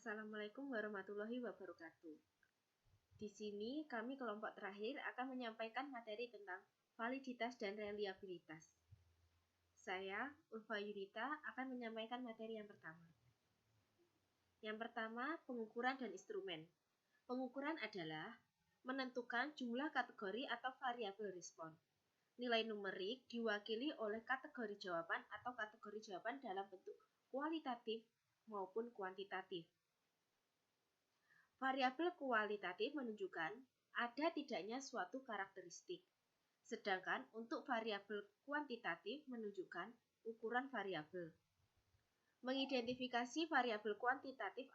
Assalamualaikum warahmatullahi wabarakatuh. Di sini kami kelompok terakhir akan menyampaikan materi tentang validitas dan reliabilitas. Saya, Ulfa Yunita, akan menyampaikan materi yang pertama. Yang pertama, pengukuran dan instrumen. Pengukuran adalah menentukan jumlah kategori atau variabel respon. Nilai numerik diwakili oleh kategori jawaban atau kategori jawaban dalam bentuk kualitatif maupun kuantitatif. Variabel kualitatif menunjukkan ada tidaknya suatu karakteristik, sedangkan untuk variabel kuantitatif menunjukkan ukuran variabel. Mengidentifikasi variabel kuantitatif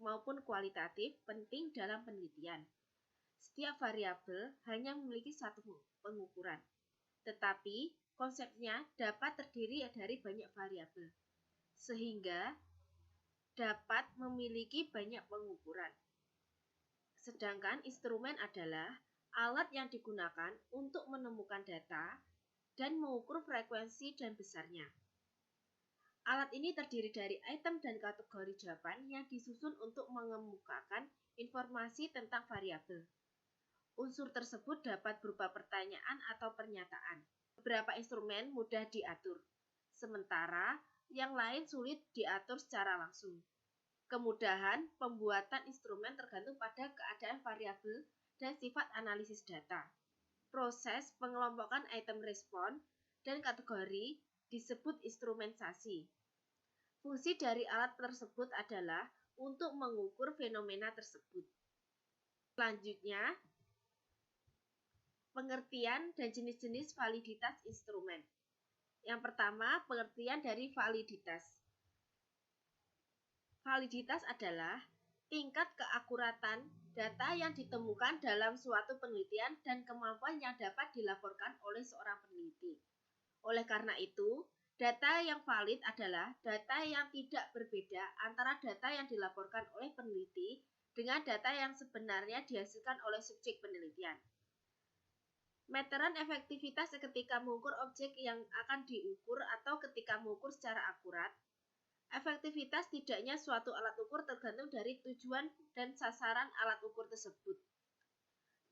maupun kualitatif penting dalam penelitian. Setiap variabel hanya memiliki satu pengukuran, tetapi konsepnya dapat terdiri dari banyak variabel, sehingga dapat memiliki banyak pengukuran. Sedangkan instrumen adalah alat yang digunakan untuk menemukan data dan mengukur frekuensi dan besarnya. Alat ini terdiri dari item dan kategori jawaban yang disusun untuk mengemukakan informasi tentang variabel. Unsur tersebut dapat berupa pertanyaan atau pernyataan. Beberapa instrumen mudah diatur, sementara yang lain sulit diatur secara langsung. Kemudahan pembuatan instrumen tergantung pada keadaan variabel dan sifat analisis data. Proses pengelompokan item respon dan kategori disebut instrumentasi. Fungsi dari alat tersebut adalah untuk mengukur fenomena tersebut. Selanjutnya, pengertian dan jenis-jenis validitas instrumen. Yang pertama, pengertian dari validitas. Validitas adalah tingkat keakuratan data yang ditemukan dalam suatu penelitian dan kemampuan yang dapat dilaporkan oleh seorang peneliti. Oleh karena itu, data yang valid adalah data yang tidak berbeda antara data yang dilaporkan oleh peneliti dengan data yang sebenarnya dihasilkan oleh subjek penelitian. Meteran efektivitas ketika mengukur objek yang akan diukur atau ketika mengukur secara akurat. Efektivitas tidaknya suatu alat ukur tergantung dari tujuan dan sasaran alat ukur tersebut.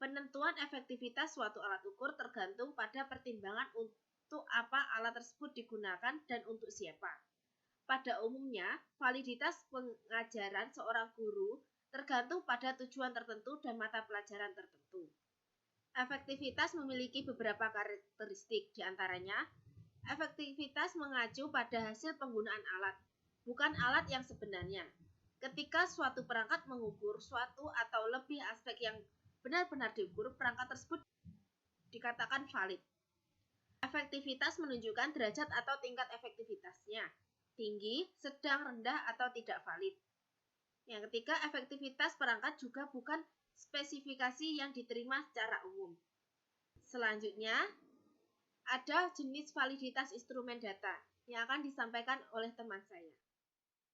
Penentuan efektivitas suatu alat ukur tergantung pada pertimbangan untuk apa alat tersebut digunakan dan untuk siapa. Pada umumnya, validitas pengajaran seorang guru tergantung pada tujuan tertentu dan mata pelajaran tertentu. Efektivitas memiliki beberapa karakteristik, diantaranya efektivitas mengacu pada hasil penggunaan alat, bukan alat yang sebenarnya. Ketika suatu perangkat mengukur suatu atau lebih aspek yang benar-benar diukur, perangkat tersebut dikatakan valid. Efektivitas menunjukkan derajat atau tingkat efektivitasnya, tinggi, sedang, rendah, atau tidak valid. Yang ketiga, efektivitas perangkat juga bukan spesifikasi yang diterima secara umum. Selanjutnya, ada jenis validitas instrumen data yang akan disampaikan oleh teman saya.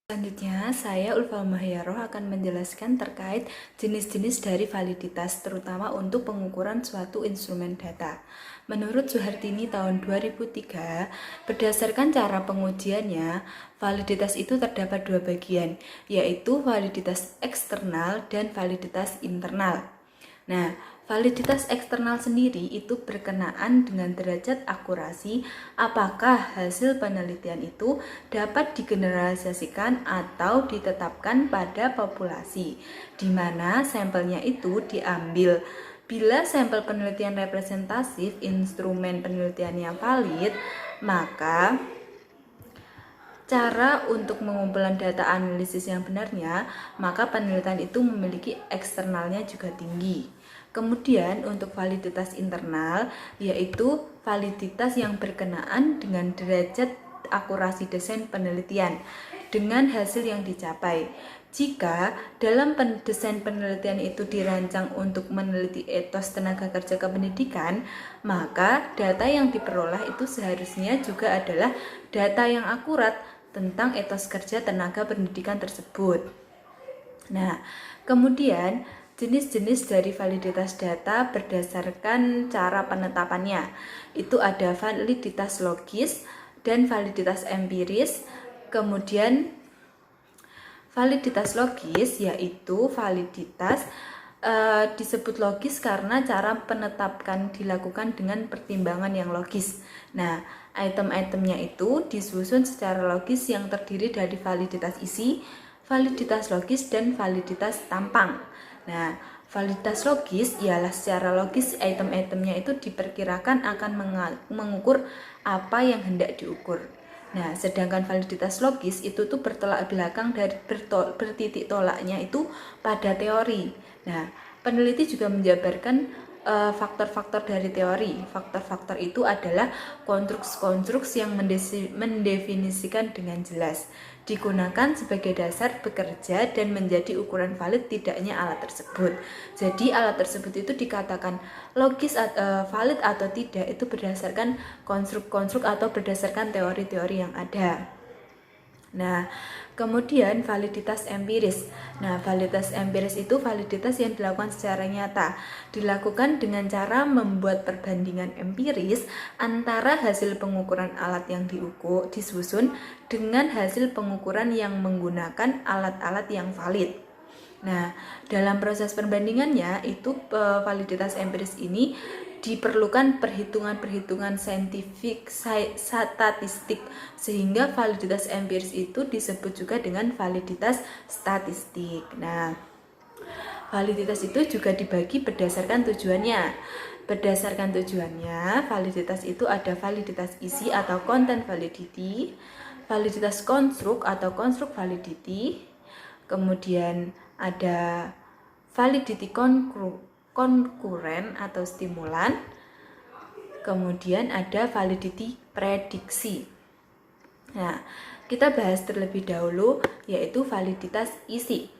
Selanjutnya, saya Ulfa Mahyaroh akan menjelaskan terkait jenis-jenis dari validitas, terutama untuk pengukuran suatu instrumen data. Menurut Suhartini tahun 2003, berdasarkan cara pengujiannya, validitas itu terdapat dua bagian, yaitu validitas eksternal dan validitas internal. Nah, validitas eksternal sendiri itu berkenaan dengan derajat akurasi apakah hasil penelitian itu dapat digeneralisasikan atau ditetapkan pada populasi, di mana sampelnya itu diambil. Bila sampel penelitian representatif, instrumen penelitiannya valid, maka cara untuk pengumpulan data analisis yang benarnya, maka penelitian itu memiliki eksternalnya juga tinggi. Kemudian untuk validitas internal, yaitu validitas yang berkenaan dengan derajat akurasi desain penelitian dengan hasil yang dicapai. Jika dalam desain penelitian itu dirancang untuk meneliti etos tenaga kerja kependidikan, maka data yang diperoleh itu seharusnya juga adalah data yang akurat tentang etos kerja tenaga pendidikan tersebut. Nah, kemudian jenis-jenis dari validitas data berdasarkan cara penetapannya. Itu ada validitas logis dan validitas empiris, kemudian Validitas logis yaitu validitas disebut logis karena cara penetapan dilakukan dengan pertimbangan yang logis. Nah, item-itemnya itu disusun secara logis yang terdiri dari validitas isi, validitas logis, dan validitas tampang. Nah, validitas logis ialah secara logis item-itemnya itu diperkirakan akan mengukur apa yang hendak diukur. Nah, sedangkan validitas logis itu tuh bertolak belakang dari bertitik tolaknya itu pada teori. Nah, peneliti juga menjabarkan faktor-faktor dari teori. Faktor-faktor itu adalah konstruksi-konstruksi yang mendefinisikan dengan jelas, digunakan sebagai dasar bekerja dan menjadi ukuran valid tidaknya alat tersebut. Jadi alat tersebut itu dikatakan logis valid atau tidak itu berdasarkan konstruk-konstruk atau berdasarkan teori-teori yang ada. Nah, kemudian validitas empiris. Nah, validitas empiris itu validitas yang dilakukan secara nyata. Dilakukan dengan cara membuat perbandingan empiris antara hasil pengukuran alat yang disusun dengan hasil pengukuran yang menggunakan alat-alat yang valid. Nah, dalam proses perbandingannya itu validitas empiris ini diperlukan perhitungan-perhitungan saintifik statistik sehingga validitas empiris itu disebut juga dengan validitas statistik. Nah, validitas itu juga dibagi berdasarkan tujuannya. Berdasarkan tujuannya, validitas itu ada validitas isi atau content validity, validitas konstruk atau konstruk validity, kemudian ada validity konkuren atau stimulan, kemudian ada validity prediksi. Nah, kita bahas terlebih dahulu yaitu validitas isi.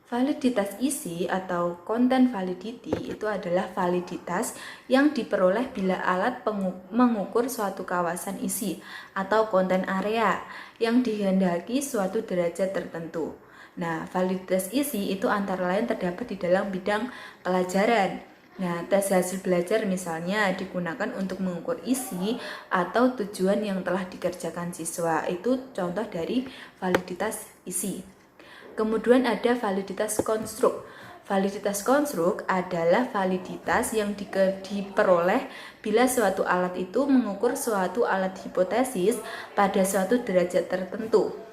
Validitas isi atau content validity itu adalah validitas yang diperoleh bila alat mengukur suatu kawasan isi atau konten area yang dihendaki suatu derajat tertentu. Nah, validitas isi itu antara lain terdapat di dalam bidang pelajaran. Nah, tes hasil belajar misalnya digunakan untuk mengukur isi atau tujuan yang telah dikerjakan siswa. Itu contoh dari validitas isi. Kemudian ada validitas konstruk. Validitas konstruk adalah validitas yang diperoleh bila suatu alat itu mengukur suatu alat hipotesis pada suatu derajat tertentu.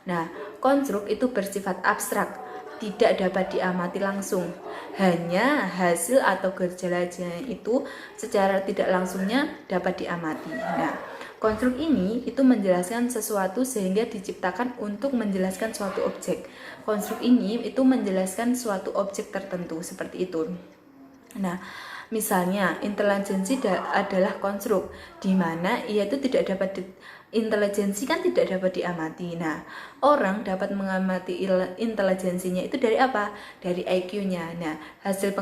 Nah, konstruk itu bersifat abstrak, tidak dapat diamati langsung. Hanya hasil atau gejala-gejalanya itu secara tidak langsungnya dapat diamati. Nah, konstruk ini itu menjelaskan sesuatu sehingga diciptakan untuk menjelaskan suatu objek. Konstruk ini itu menjelaskan suatu objek tertentu seperti itu. Nah, misalnya intelijensi adalah konstruk di mana ia itu tidak dapat intelijensi kan tidak dapat diamati. Nah, orang dapat mengamati intelijensinya itu dari apa? Dari IQ-nya. Nah, hasil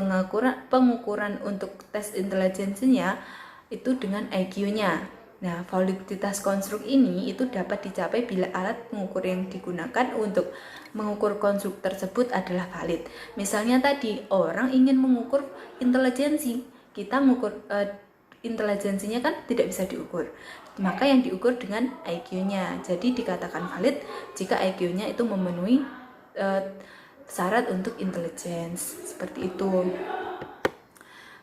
pengukuran untuk tes intelijensinya itu dengan IQ-nya. Nah, validitas konstruk ini itu dapat dicapai bila alat pengukur yang digunakan untuk mengukur konstruk tersebut adalah valid. Misalnya tadi orang ingin mengukur intelijensi, kita mengukur intelijensinya kan tidak bisa diukur. Maka yang diukur dengan IQ-nya. Jadi dikatakan valid jika IQ-nya itu memenuhi syarat untuk intelligence. Seperti itu.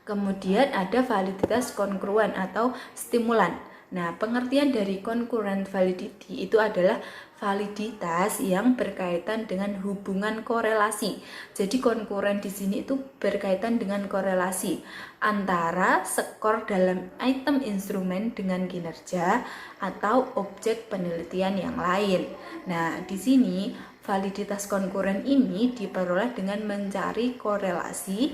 Kemudian ada validitas kongruen atau stimulan. Nah, pengertian dari concurrent validity itu adalah validitas yang berkaitan dengan hubungan korelasi. Jadi konkuren di sini itu berkaitan dengan korelasi antara skor dalam item instrumen dengan kinerja atau objek penelitian yang lain. Nah, di sini validitas konkuren ini diperoleh dengan mencari korelasi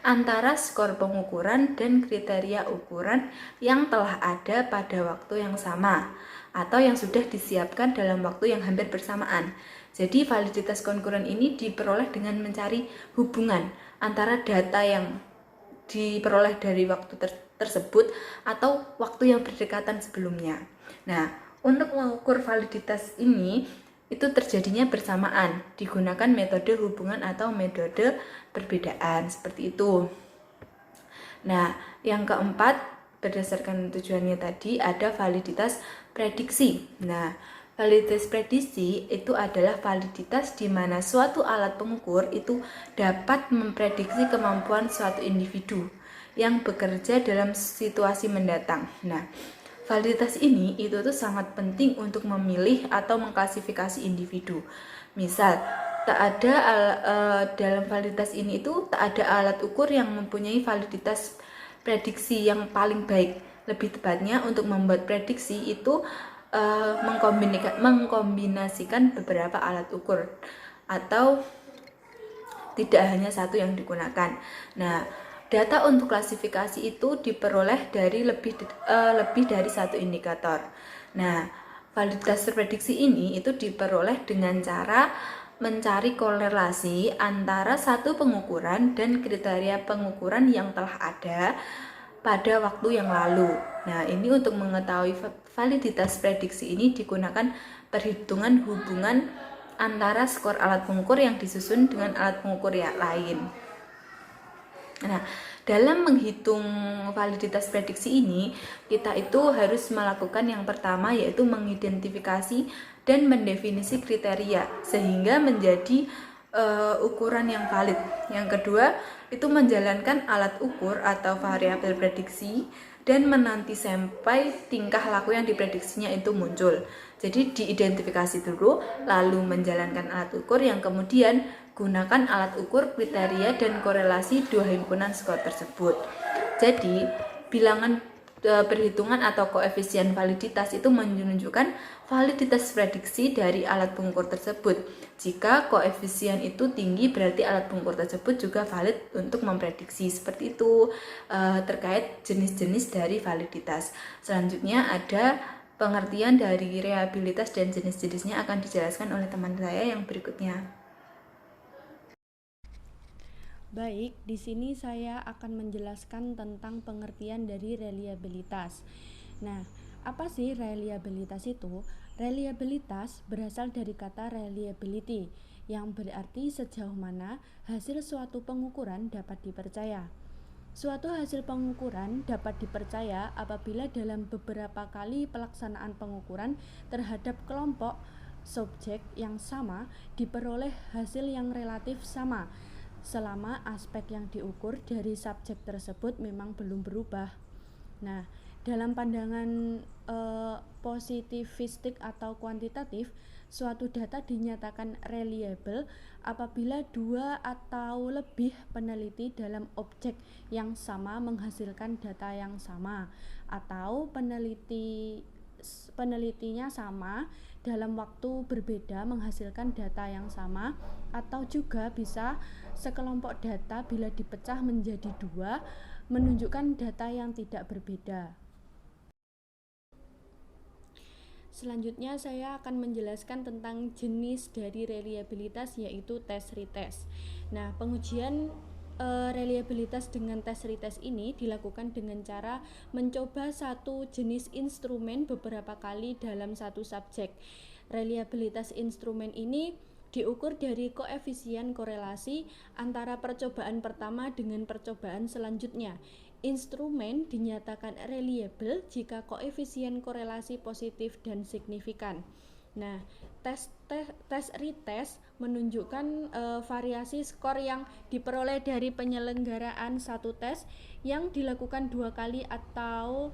antara skor pengukuran dan kriteria ukuran yang telah ada pada waktu yang sama atau yang sudah disiapkan dalam waktu yang hampir bersamaan. Jadi validitas konkuren ini diperoleh dengan mencari hubungan antara data yang diperoleh dari waktu tersebut atau waktu yang berdekatan sebelumnya. Nah, untuk mengukur validitas ini itu terjadinya bersamaan, digunakan metode hubungan atau metode perbedaan seperti itu. Nah, yang keempat berdasarkan tujuannya tadi ada validitas prediksi. Nah, Validitas prediksi itu adalah validitas di mana suatu alat pengukur itu dapat memprediksi kemampuan suatu individu yang bekerja dalam situasi mendatang. Nah, validitas ini itu tuh sangat penting untuk memilih atau mengklasifikasi individu. Misal, dalam validitas ini itu tak ada alat ukur yang mempunyai validitas prediksi yang paling baik. Lebih tepatnya, untuk membuat prediksi itu mengkombinasikan beberapa alat ukur atau tidak hanya satu yang digunakan. Nah, data untuk klasifikasi itu diperoleh dari lebih dari satu indikator. Nah, validitas prediksi ini itu diperoleh dengan cara mencari korelasi antara satu pengukuran dan kriteria pengukuran yang telah ada pada waktu yang lalu. Nah, ini untuk mengetahui validitas prediksi ini digunakan perhitungan hubungan antara skor alat pengukur yang disusun dengan alat pengukur yang lain. Nah, dalam menghitung validitas prediksi ini, kita itu harus melakukan yang pertama, yaitu mengidentifikasi dan mendefinisi kriteria sehingga menjadi ukuran yang valid. Yang kedua, itu menjalankan alat ukur atau variabel prediksi dan menanti sampai tingkah laku yang diprediksinya itu muncul. Jadi diidentifikasi dulu, lalu menjalankan alat ukur, yang kemudian gunakan alat ukur, kriteria, dan korelasi dua himpunan skor tersebut. Jadi bilangan perhitungan atau koefisien validitas itu menunjukkan validitas prediksi dari alat pengukur tersebut. Jika koefisien itu tinggi, berarti alat pengukur tersebut juga valid untuk memprediksi. Seperti itu terkait jenis-jenis dari validitas. Selanjutnya ada pengertian dari reliabilitas dan jenis-jenisnya akan dijelaskan oleh teman saya yang berikutnya. Baik, di sini saya akan menjelaskan tentang pengertian dari reliabilitas. Nah, apa sih reliabilitas itu? Reliabilitas berasal dari kata reliability, yang berarti sejauh mana hasil suatu pengukuran dapat dipercaya. Suatu hasil pengukuran dapat dipercaya apabila dalam beberapa kali pelaksanaan pengukuran terhadap kelompok subjek yang sama diperoleh hasil yang relatif sama, selama aspek yang diukur dari subjek tersebut memang belum berubah. Nah, dalam pandangan positivistik atau kuantitatif, suatu data dinyatakan reliable apabila dua atau lebih peneliti dalam objek yang sama menghasilkan data yang sama, atau penelitinya sama dalam waktu berbeda menghasilkan data yang sama, atau juga bisa sekelompok data bila dipecah menjadi dua menunjukkan data yang tidak berbeda. Selanjutnya saya akan menjelaskan tentang jenis dari reliabilitas, yaitu tes retest. Nah, pengujian reliabilitas dengan tes retest ini dilakukan dengan cara mencoba satu jenis instrumen beberapa kali dalam satu subjek. Reliabilitas instrumen ini diukur dari koefisien korelasi antara percobaan pertama dengan percobaan selanjutnya. Instrumen dinyatakan reliable jika koefisien korelasi positif dan signifikan. Nah, tes retest menunjukkan variasi skor yang diperoleh dari penyelenggaraan satu tes yang dilakukan 2 kali atau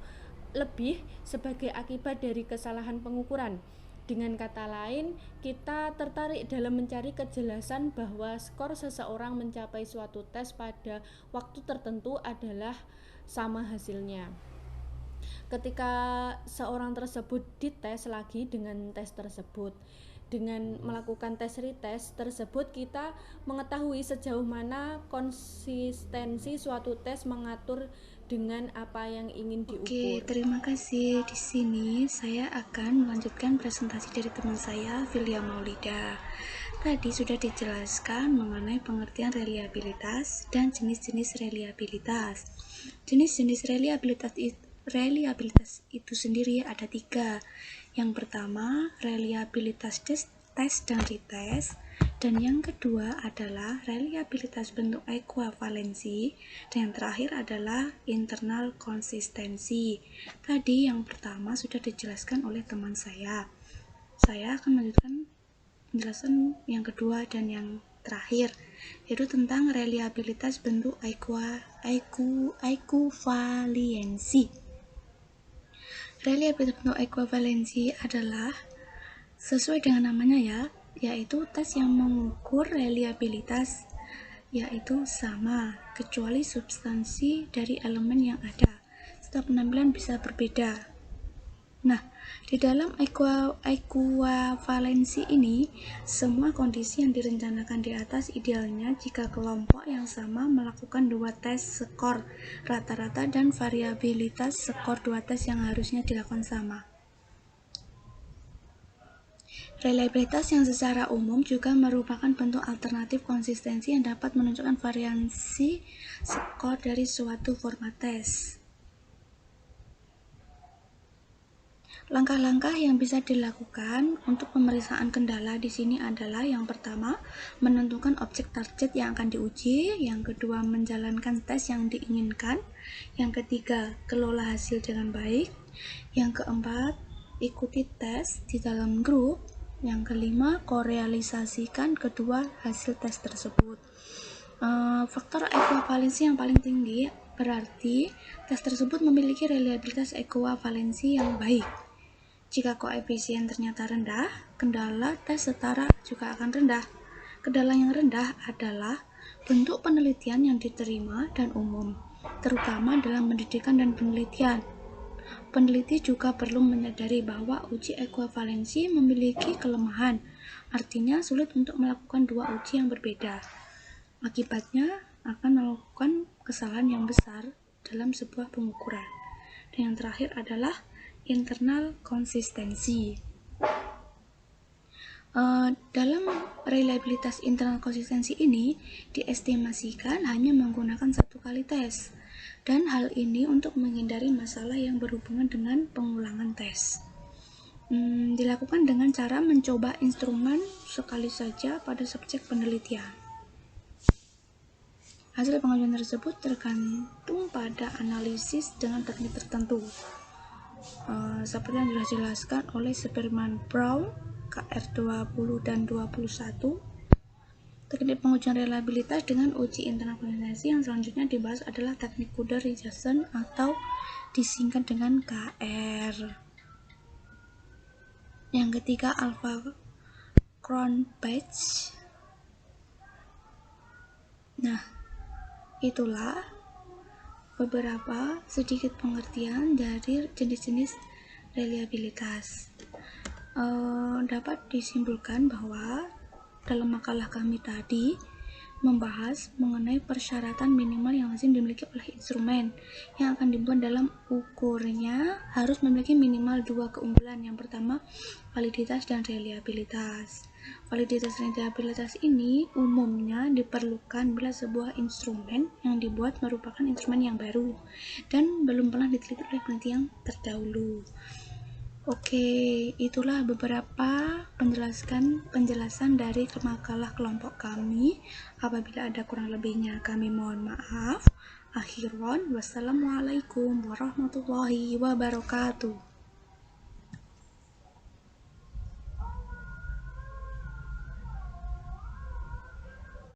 lebih sebagai akibat dari kesalahan pengukuran. Dengan kata lain, kita tertarik dalam mencari kejelasan bahwa skor seseorang mencapai suatu tes pada waktu tertentu adalah sama hasilnya. Ketika seorang tersebut dites lagi dengan tes tersebut, dengan melakukan tes retest tersebut, kita mengetahui sejauh mana konsistensi suatu tes mengatur dengan apa yang ingin diukur. Oke, terima kasih. Di sini saya akan melanjutkan presentasi dari teman saya, Filia Maulida. Tadi sudah dijelaskan mengenai pengertian reliabilitas dan jenis-jenis reliabilitas. Jenis-jenis reliabilitas itu sendiri ada 3. Yang pertama, reliabilitas tes dan retest. Dan yang kedua adalah reliabilitas bentuk ekuivalensi, dan yang terakhir adalah internal konsistensi. Tadi yang pertama sudah dijelaskan oleh teman saya. saya akan melanjutkan penjelasan yang kedua dan yang terakhir, yaitu tentang reliabilitas bentuk ekuivaliensi. Reliabilitas bentuk ekuivalensi adalah sesuai dengan namanya yaitu tes yang mengukur reliabilitas, yaitu sama, kecuali substansi dari elemen yang ada. Setiap penampilan bisa berbeda. Nah, di dalam ekuivalensi ini, semua kondisi yang direncanakan di atas idealnya jika kelompok yang sama melakukan dua tes skor rata-rata dan variabilitas skor dua tes yang harusnya dilakukan sama. Reliabilitas yang secara umum juga merupakan bentuk alternatif konsistensi yang dapat menunjukkan variasi skor dari suatu format tes. Langkah-langkah yang bisa dilakukan untuk pemeriksaan kendala di sini adalah yang pertama, menentukan objek target yang akan diuji, yang kedua, menjalankan tes yang diinginkan, yang ketiga, kelola hasil dengan baik, yang keempat, ikuti tes di dalam grup, yang kelima, korealisasikan kedua hasil tes tersebut. Faktor ekuivalensi yang paling tinggi berarti tes tersebut memiliki reliabilitas ekuivalensi yang baik. Jika koefisien ternyata rendah, kendala tes setara juga akan rendah. Kendala yang rendah adalah bentuk penelitian yang diterima dan umum, terutama dalam pendidikan dan penelitian. Peneliti juga perlu menyadari bahwa uji ekuivalensi memiliki kelemahan, artinya sulit untuk melakukan dua uji yang berbeda. Akibatnya akan melakukan kesalahan yang besar dalam sebuah pengukuran. Dan yang terakhir adalah internal konsistensi. Dalam reliabilitas internal konsistensi ini diestimasikan hanya menggunakan satu kali tes, dan hal ini untuk menghindari masalah yang berhubungan dengan pengulangan tes. Dilakukan dengan cara mencoba instrumen sekali saja pada subjek penelitian. Hasil pengajuan tersebut tergantung pada analisis dengan teknik tertentu, seperti yang sudah dijelaskan oleh Spearman Brown, KR20 dan 21. Teknik pengujian reliabilitas dengan uji internal konsistensi yang selanjutnya dibahas adalah teknik Kuder-Richardson atau disingkat dengan KR. Yang ketiga, Alpha Cronbach. Nah, itulah beberapa sedikit pengertian dari jenis-jenis reliabilitas. Dapat disimpulkan bahwa dalam makalah kami tadi membahas mengenai persyaratan minimal yang lazim dimiliki oleh instrumen yang akan dibuat. Dalam ukurnya harus memiliki minimal dua keunggulan. Yang pertama, validitas dan reliabilitas. Validitas dan reliabilitas ini umumnya diperlukan bila sebuah instrumen yang dibuat merupakan instrumen yang baru dan belum pernah diteliti oleh peneliti yang terdahulu. Oke, itulah beberapa penjelasan dari makalah kelompok kami. Apabila ada kurang lebihnya kami mohon maaf. Akhirwan, wassalamualaikum warahmatullahi wabarakatuh.